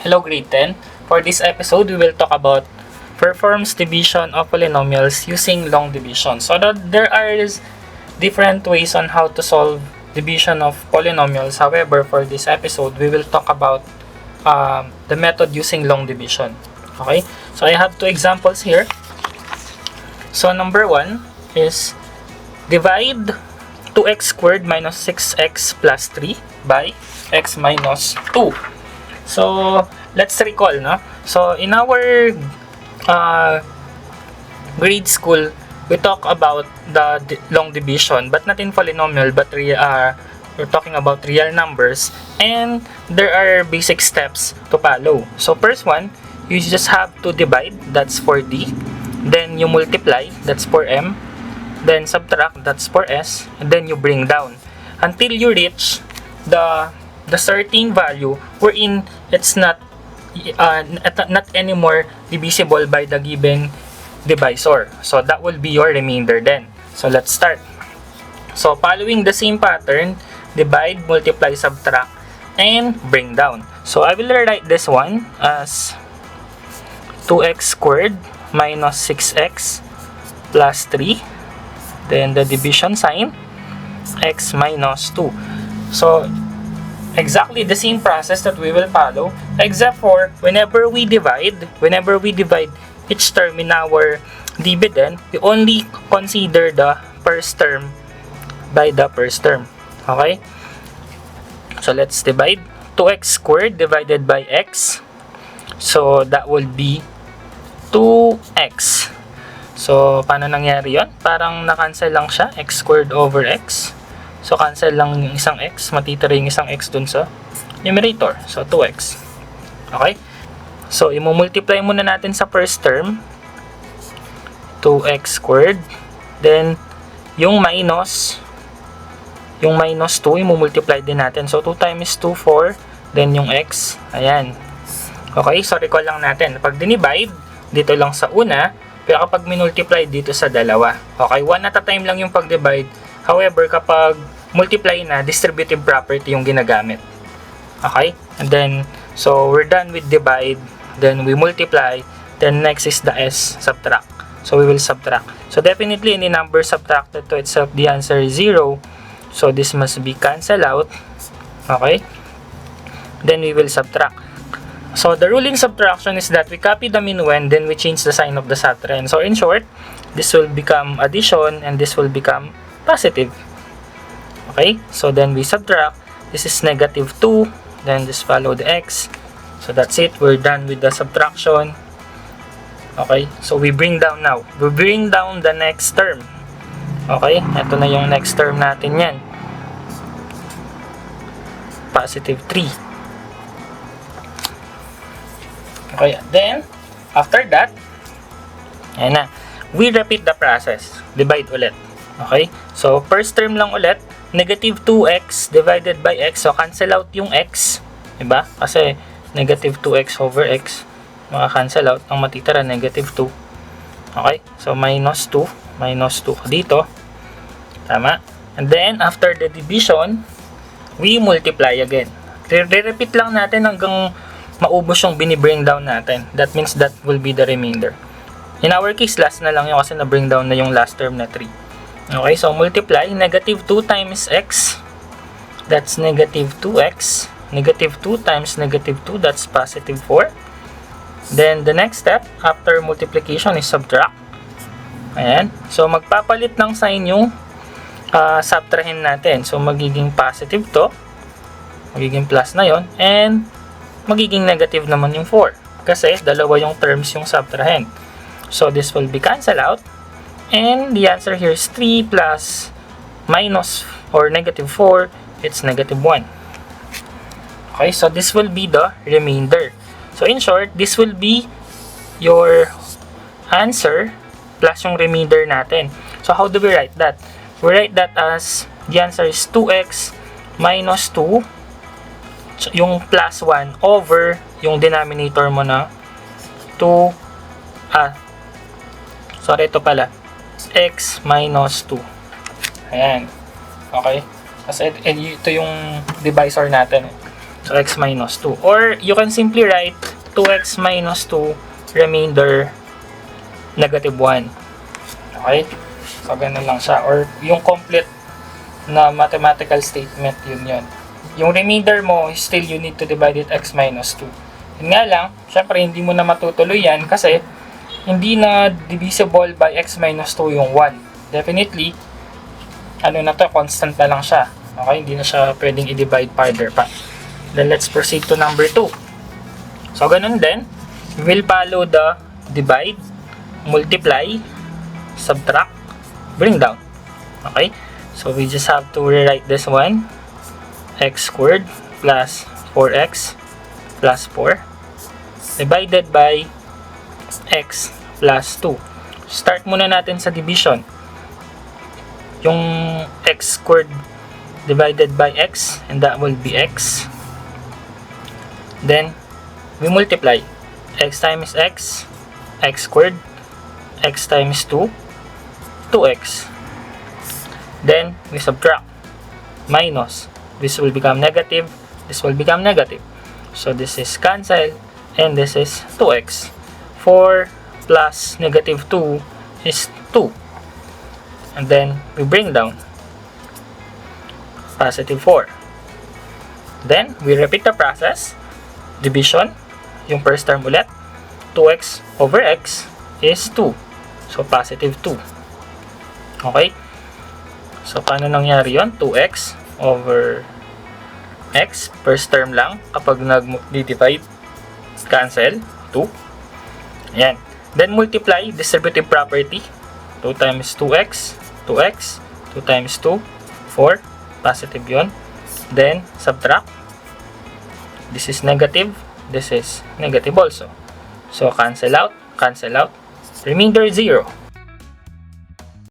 Hello grade 10. For this episode, we will talk about performs division of polynomials using long division. So there are different ways on how to solve division of polynomials. However, for this episode, we will talk about the method using long division. Okay? So I have two examples here. So number 1 is divide 2x squared minus 6x plus 3 by x minus 2. So, let's recall, no? So, in our grade school, we talk about the long division, but not in polynomial, but we're talking about real numbers, and there are basic steps to follow. So, first one, you just have to divide, that's for D, then you multiply, that's for M, then subtract, that's for S, and then you bring down until you reach the certain value wherein it's not anymore divisible by the given divisor. So that will be your remainder then. So let's start. So following the same pattern, divide, multiply, subtract, and bring down. So I will write this one as 2x squared minus 6x plus 3, then the division sign, x minus 2. So exactly the same process that we will follow, except for whenever we divide each term in our dividend, we only consider the first term by the first term. Okay? So let's divide 2x squared divided by x. So that will be 2x. So paano nangyari yon? Parang na-cancel lang siya, x squared over x. So, cancel lang yung isang x. Matitira yung isang x dun sa numerator. So, 2x. Okay? So, i-multiply muna natin sa first term. 2x squared. Then, yung minus 2, i-multiply din natin. So, 2 times 2, 4. Then, yung x. Ayan. Okay? So, recall lang natin. Pag dinivide, dito lang sa una. Pero kapag minultiply, dito sa dalawa. Okay? One at a time lang yung pag-divide. However, kapag multiply na, distributive property yung ginagamit. Okay? And then, so we're done with divide. Then we multiply. Then next is the s, subtract. So we will subtract. So definitely, any number subtracted to itself, the answer is 0. So this must be cancel out. Okay? Then we will subtract. So the rule in subtraction is that we copy the minuend, then we change the sign of the subtrahend. So in short, this will become addition and this will become positive. Okay, so then we subtract. This is negative 2, then just follow the x. So that's it, we're done with the subtraction. Okay, so we bring down now. We bring down the next term. Okay, ito na yung next term natin yan. Positive 3. Okay, then after that, ayan na, we repeat the process. Divide ulit. Okay? So, first term lang ulit, negative 2x divided by x. So, cancel out yung x. Diba? Kasi, negative 2x over x. Maka-cancel out. Ang matitira, negative 2. Okay? So, minus 2. Minus 2 dito. Tama? And then, after the division, we multiply again. Re-repeat lang natin hanggang maubos yung binibring down natin. That means that will be the remainder. In our case, last na lang yun kasi na-bring down na yung last term na 3. Okay, so multiply, negative 2 times x, that's negative 2x, negative 2 times negative 2, that's positive 4. Then, the next step, after multiplication is subtract. Ayan, so magpapalit ng sign yung subtrahend natin. So, magiging positive to, magiging plus na yon, and magiging negative naman yung 4. Kasi, dalawa yung terms yung subtrahend. So, this will be cancel out. And the answer here is 3 plus minus or negative 4, it's negative 1. Okay, so this will be the remainder. So in short, this will be your answer plus yung remainder natin. So how do we write that? We write that as the answer is 2x minus 2, yung plus 1 over yung denominator mo na 2, sorry, ito pala. X minus 2. Ayan. Okay? Kasi ito yung divisor natin. So, x minus 2. Or, you can simply write 2x minus 2 remainder negative 1. Okay? So, ganun lang siya. Or, yung complete na mathematical statement, yun. Yung remainder mo, still you need to divide it x minus 2. Yun nga lang, syempre, hindi mo na matutuloy yan kasi hindi na divisible by x minus 2 yung 1. Definitely, constant na lang siya. Okay? Hindi na siya pwedeng i-divide further pa. Then, let's proceed to number 2. So, ganun din. We will follow the divide, multiply, subtract, bring down. Okay? So, we just have to rewrite this one. X squared plus 4x plus 4 divided by x plus 2. Start muna natin sa division. Yung x squared divided by x, and that will be x. Then, we multiply. X times x, x squared, x times 2, 2x. Then, we subtract. Minus. This will become negative. This will become negative. So, this is cancel. And this is 2x. 4 plus negative 2 is 2. And then, we bring down. Positive 4. Then, we repeat the process. Division. Yung first term ulit. 2x over x is 2. So, positive 2. Okay? So, paano nangyari yun? 2x over x. First term lang. Kapag nag-divide, cancel. 2. Ayan. Then, multiply. Distributive property. 2 times 2x. 2x. 2 times 2. 4. Positive yun. Then, subtract. This is negative. This is negative also. So, cancel out. Cancel out. Remainder 0.